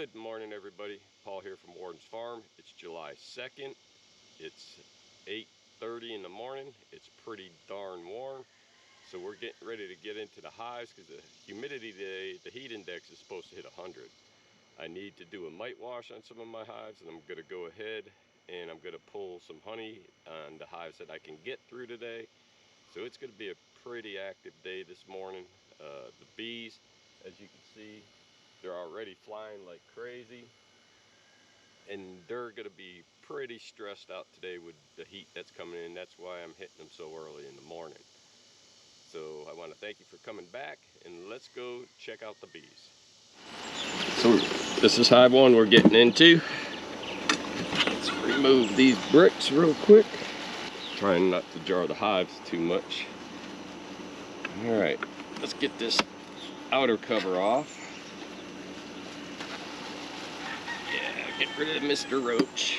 Good morning, everybody. Paul here from Warden's Farm. It's July 2nd. It's 8:30 in the morning. It's pretty darn warm. So we're getting ready to get into the hives because the humidity today, the heat index is supposed to hit 100. I need to do a mite wash on some of my hives, and I'm going to go ahead and I'm going to pull some honey on the hives that I can get through today. So it's going to be a pretty active day this morning. The bees, as you can see, they're already flying like crazy, and they're going to be pretty stressed out today with the heat that's coming in. That's why I'm hitting them so early in the morning. So I want to thank you for coming back, and let's go check out the bees. So this is hive one we're getting into. Let's remove these bricks real quick. Trying not to jar the hives too much. All right, let's get this outer cover off. Get rid of Mr. Roach.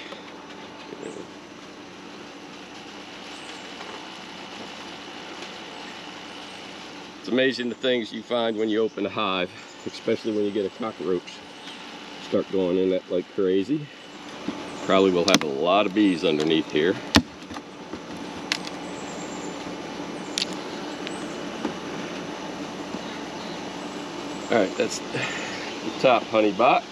It's amazing the things you find when you open a hive, especially when you get a cockroach start going in that like crazy. Probably will have a lot of bees underneath here. Alright, that's the top honey box.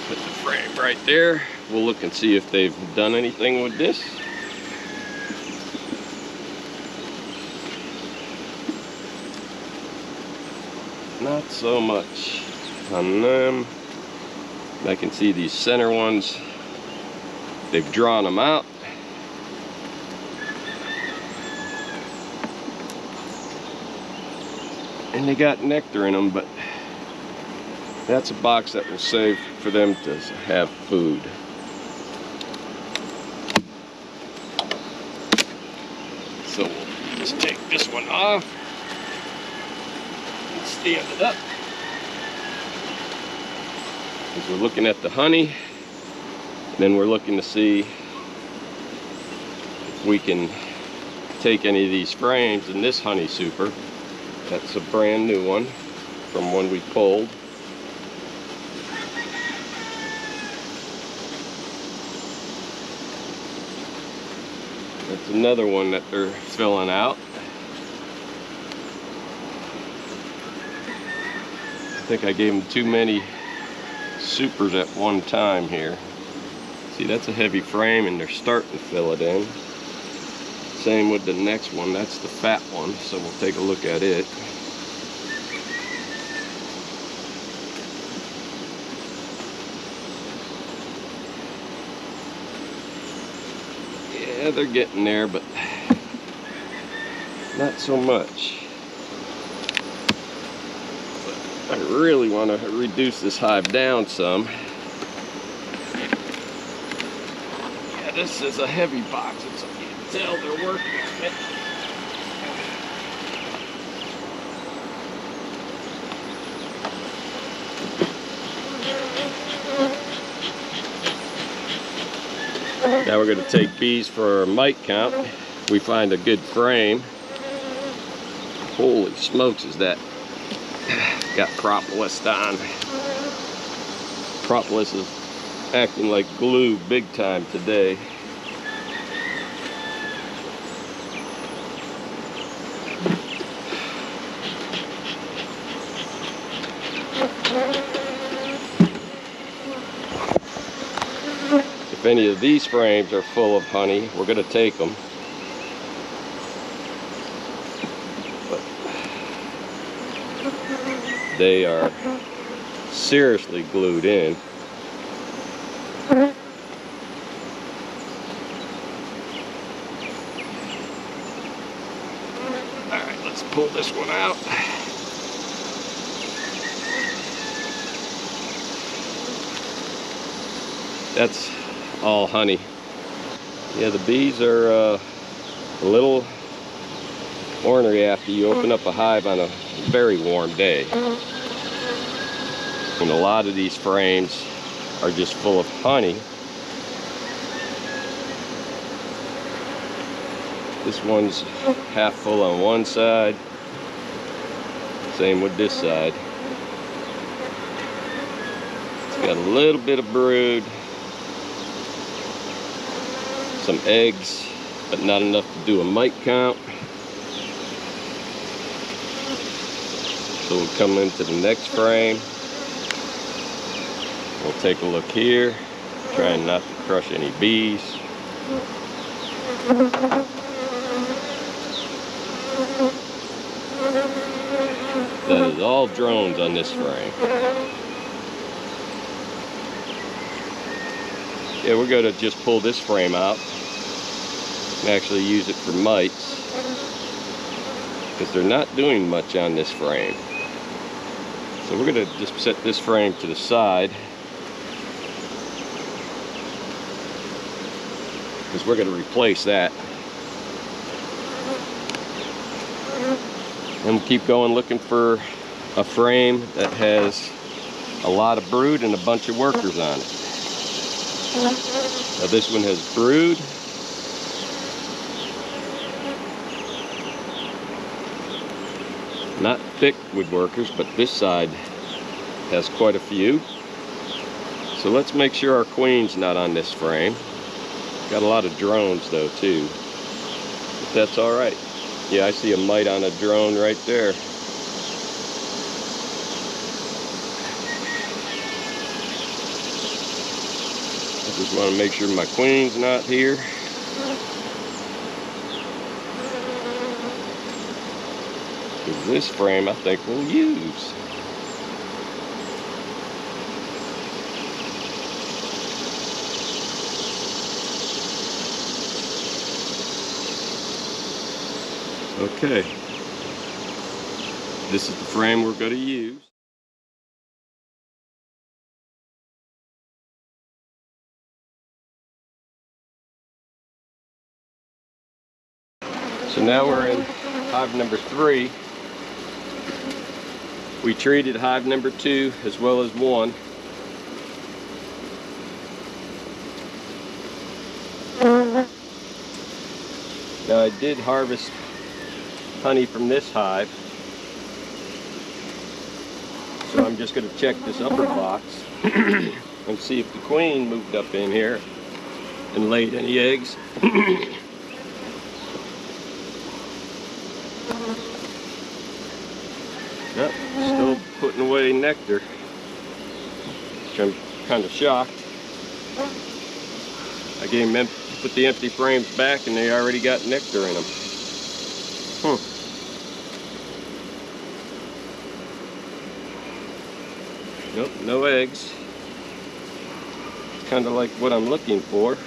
Put the frame right there. We'll look and see if they've done anything with this. Not so much on them. I can see these center ones, they've drawn them out. And they got nectar in them, but that's a box that will save for them to have food. So we'll just take this one off and stand it up. As we're looking at the honey, then we're looking to see if we can take any of these frames in this honey super. That's a brand new one from when we pulled. That's another one that they're filling out. I think I gave them too many supers at one time here. See, that's a heavy frame and they're starting to fill it in. Same with the next one, that's the fat one, so we'll take a look at it. Yeah, they're getting there, but not so much. But I really want to reduce this hive down some. Yeah, this is a heavy box. It's, you can tell they're working on it. Now we're going to take bees for our mite count. We find a good frame. Holy smokes, is that got propolis on. Propolis is acting like glue big time today. If any of these frames are full of honey, we're going to take them. But they are seriously glued in. Alright, let's pull this one out. That's all honey. Yeah, the bees are a little ornery after you open up a hive on a very warm day. And a lot of these frames are just full of honey. This one's half full on one side. Same with this side. It's got a little bit of brood, some eggs, but not enough to do a mite count. So we'll come into the next frame. We'll take a look here, trying not to crush any bees. That is all drones on this frame. Yeah, we're going to just pull this frame out and actually use it for mites, because they're not doing much on this frame. So we're going to just set this frame to the side, because we're going to replace that. And we'll keep going looking for a frame that has a lot of brood and a bunch of workers on it. Now this one has brood. Not thick with workers, but this side has quite a few. So let's make sure our queen's not on this frame. Got a lot of drones though too, but that's all right. Yeah, I see a mite on a drone right there. I just want to make sure my queen's not here. Because this frame I think we'll use. Okay, this is the frame we're going to use. So now we're in hive number 3. We treated hive number 2 as well as 1. Now I did harvest honey from this hive, so I'm just going to check this upper box and see if the queen moved up in here and laid any eggs. Yep, still putting away nectar, which I'm kind of shocked. I put the empty frames back and they already got nectar in them. Nope, no eggs. Kind of like what I'm looking for,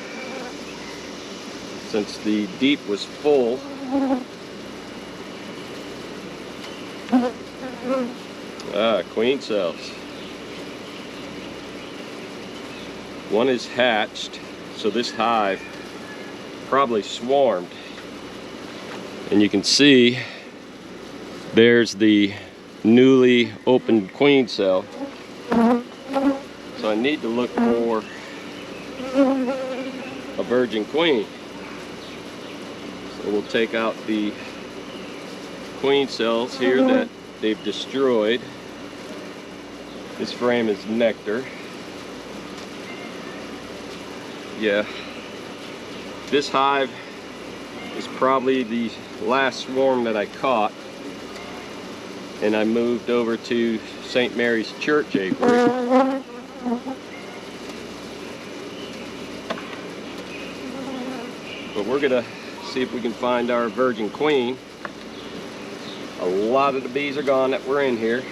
since the deep was full. Queen cells. One is hatched, so this hive probably swarmed. And you can see there's the newly opened queen cell. So I need to look for a virgin queen. So we'll take out the queen cells here that they've destroyed. This frame is nectar. Yeah, this hive is probably the last swarm that I caught, and I moved over to St. Mary's Church apiary. But we're gonna see if we can find our virgin queen. A lot of the bees are gone that were in here,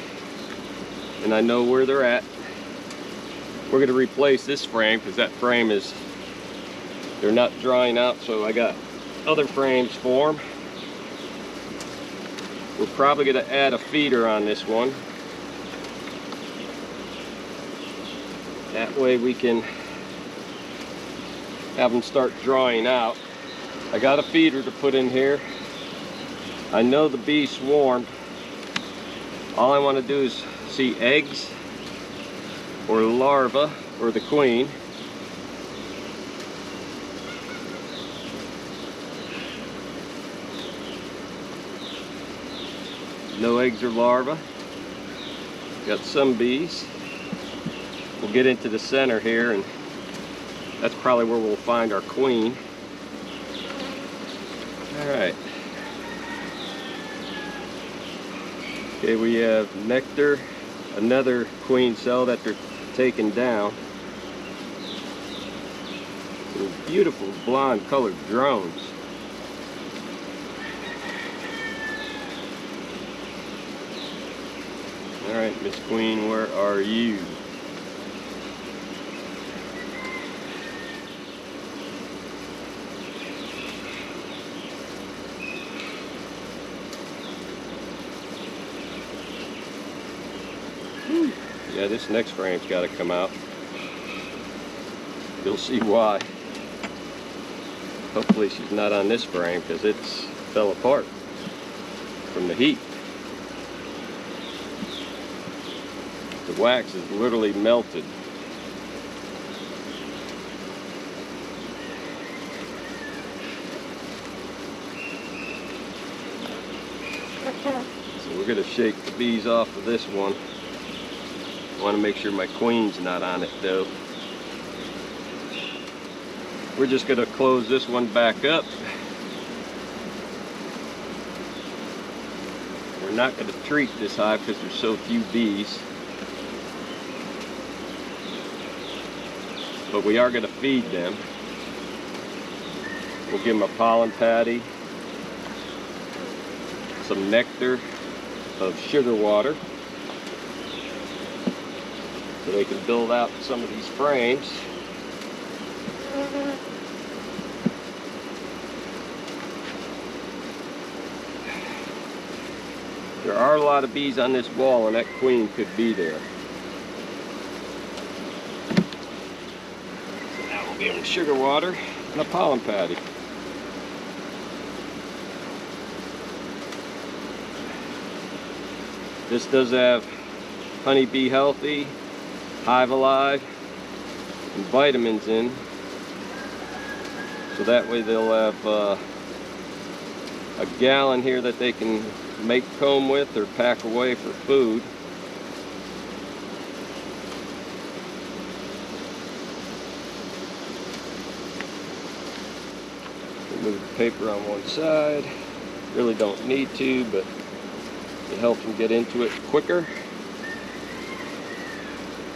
and I know where they're at. We're gonna replace this frame because that frame is, they're not drying out, so I got other frames for them. We're probably gonna add a feeder on this one. That way we can have them start drying out. I got a feeder to put in here. I know the bees swarmed. All I want to do is see eggs or larvae or the queen. No eggs or larvae. Got some bees. We'll get into the center here, and that's probably where we'll find our queen. Alright. Okay, we have nectar, another queen cell that they're taking down. Some beautiful blonde colored drones. Alright, Miss Queen, where are you? Yeah, this next frame's got to come out. You'll see why. Hopefully she's not on this frame because it's fell apart from the heat. The wax is literally melted. So we're going to shake the bees off of this one. I want to make sure my queen's not on it though. We're just going to close this one back up. We're not going to treat this hive because there's so few bees. But we are going to feed them. We'll give them a pollen patty, some nectar of sugar water, so they can build out some of these frames. There are a lot of bees on this wall, and that queen could be there. So now we'll give them sugar water and a pollen patty. This does have Honey Bee Healthy, Hive Alive, and vitamins in, so that way they'll have a gallon here that they can make comb with or pack away for food. Move the paper on one side. Really don't need to, but it helps them get into it quicker.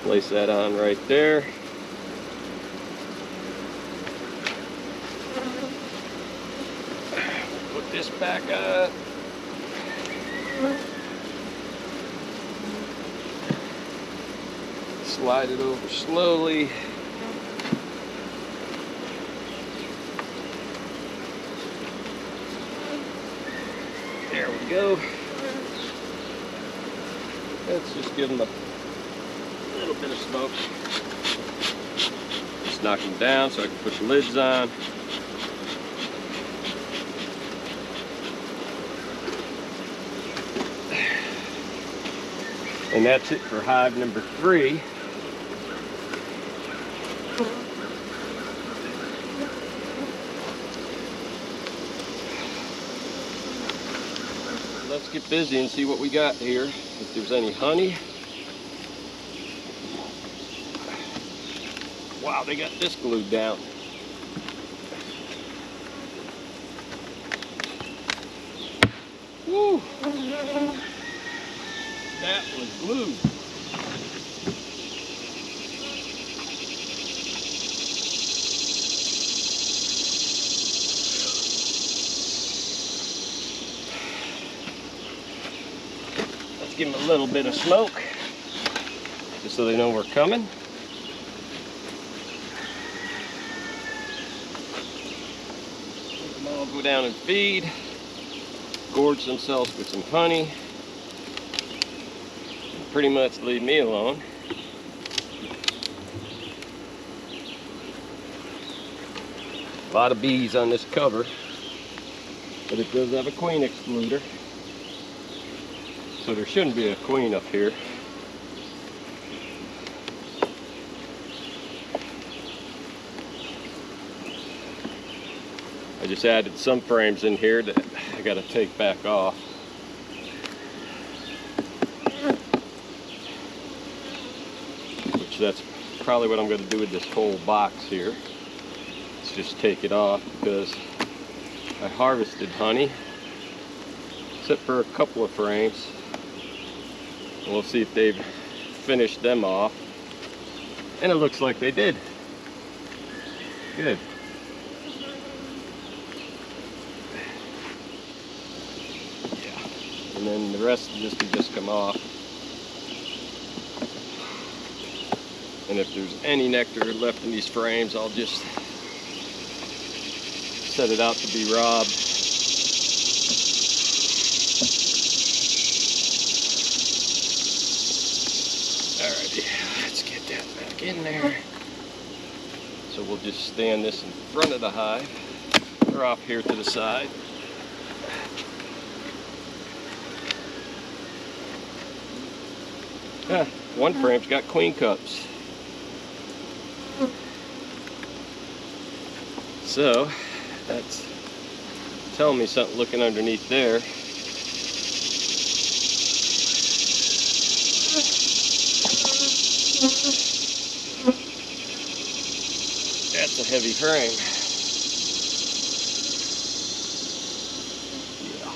Place that on right there. Put this back up. Slide it over slowly. There we go. Let's just give them a little bit of smoke. Just knock them down so I can put the lids on. And that's it for hive number 3. Let's get busy and see what we got here. If there's any honey. Wow, they got this glued down. Woo! That was glued. Let's give them a little bit of smoke, just so they know we're coming. Let them all go down and feed, gorge themselves with some honey. Pretty much leave me alone. A lot of bees on this cover, but it does have a queen excluder, so there shouldn't be a queen up here. I just added some frames in here that I got to take back off. which that's probably what I'm going to do with this whole box here. Let's just take it off because I harvested honey, except for a couple of frames. And we'll see if they've finished them off. And it looks like they did. Good. Yeah. And then the rest of this can just come off. And if there's any nectar left in these frames, I'll just set it out to be robbed. Alrighty, let's get that back in there. So we'll just stand this in front of the hive, or off here to the side. One frame's got queen cups. So that's telling me something looking underneath there. That's a heavy frame. Yeah.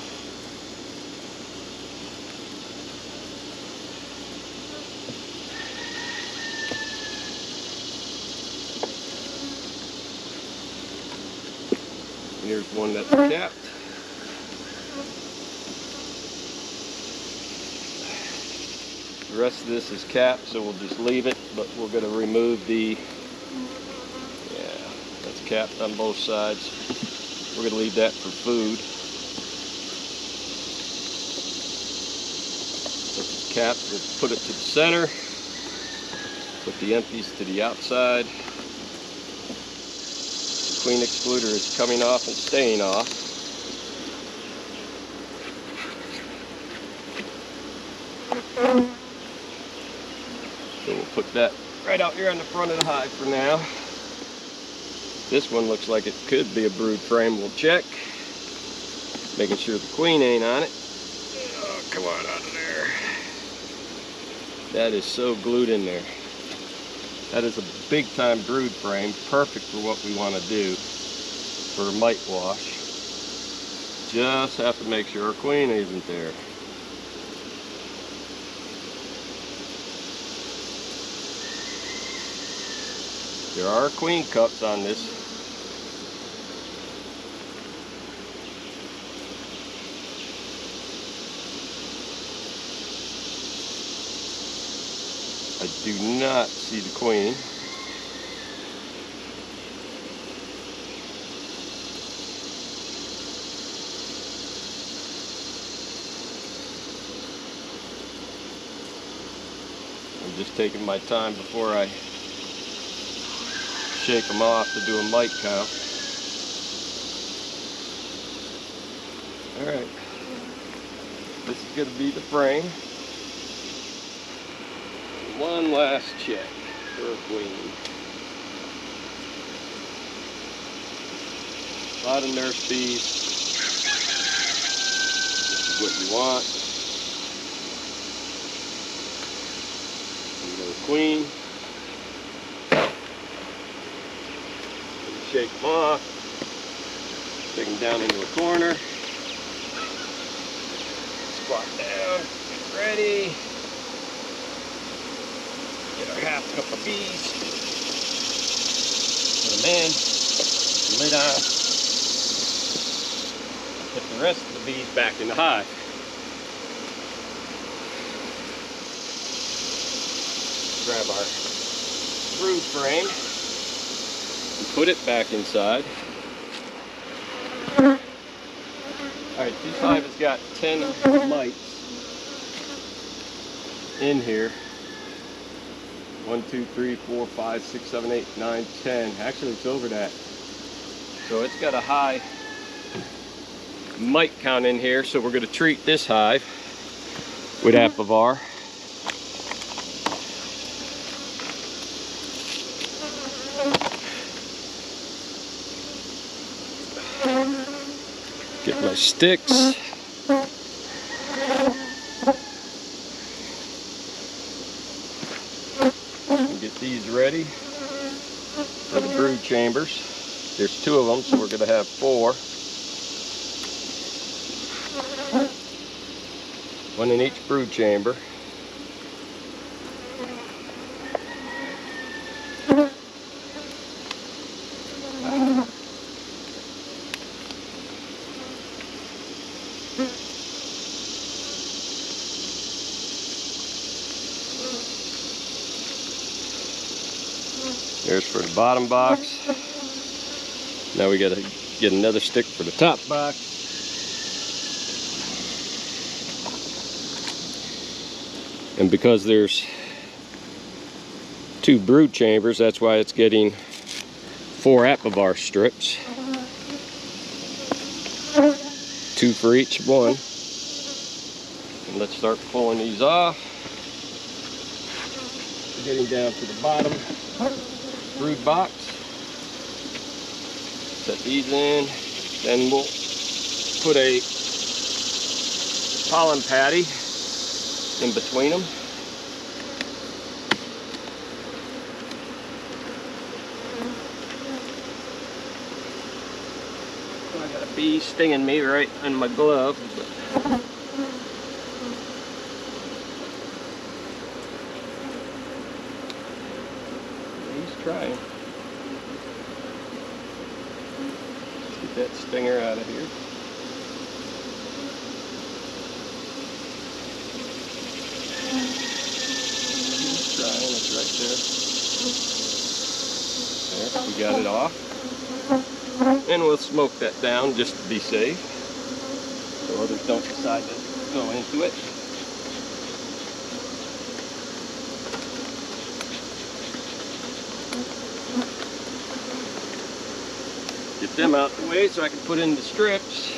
Here's one that's capped. The rest of this is capped, so we'll just leave it, but we're going to remove the, yeah, that's capped on both sides. We're going to leave that for food. If it's capped, we'll put it to the center, put the empties to the outside. Queen excluder is coming off and staying off. So we'll put that right out here on the front of the hive for now. This one looks like it could be a brood frame. We'll check. Making sure the queen ain't on it. Oh, come on out of there. That is so glued in there. That is a big time brood frame, perfect for what we want to do for a mite wash. Just have to make sure our queen isn't there. There are queen cups on this. I do not see the queen. I'm just taking my time before I shake them off to do a mite count. Alright, this is going to be the frame. One last check for a queen. A lot of nurse bees. This is what you want. Another queen. Shake them off. Take them down into a corner. Squat down. Get ready. Get our half cup of bees. Put them in. Lid on. Put the rest of the bees back in the hive. Grab our brood frame and put it back inside. Alright, this hive has got 10 mites in here. 1, 2, 3, 4, 5, 6, 7, 8, 9, 10. Actually, it's over that. So it's got a high mite count in here. So we're going to treat this hive with Apivar. Get my sticks. and get these ready for the brood chambers. There's 2 of them, so we're going to have 4. 1 in each brood chamber. There's for the bottom box. Now we got to get another stick for the top box. And because there's 2 brood chambers, that's why it's getting 4 Apivar strips. 2 for each one. And let's start pulling these off. Getting down to the bottom brood box. Set these in. Then we'll put a pollen patty in between them. I got a bee stinging me right in my glove. He's trying. Let's get that stinger out of here. He's trying, it's right there. There, we got it off. And we'll smoke that down just to be safe, so others don't decide to go into it. Get them out the way so I can put in the strips.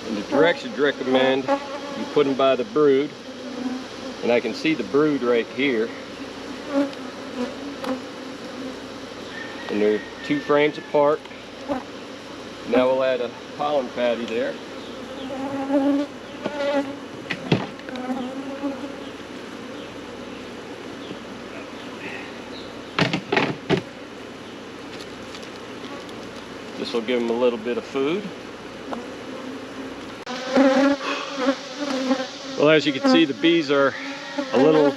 And the directions recommend you put them by the brood. And I can see the brood right here. And they're 2 frames apart. Now we'll add a pollen patty there. This will give them a little bit of food. Well, as you can see, the bees are a little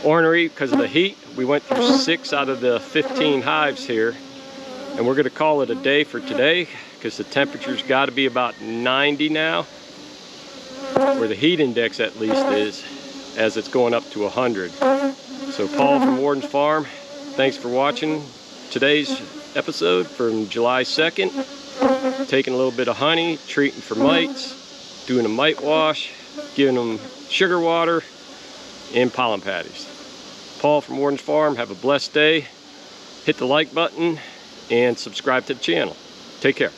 ornery because of the heat. We went through 6 out of the 15 hives here, and we're going to call it a day for today because the temperature's got to be about 90 now, where the heat index at least is, as it's going up to 100. So Paul from Warden's Farm, thanks for watching today's episode from July 2nd. Taking a little bit of honey, treating for mites, doing a mite wash, giving them sugar water and pollen patties. Paul from Warden's Farm, have a blessed day. Hit the like button and subscribe to the channel. Take care.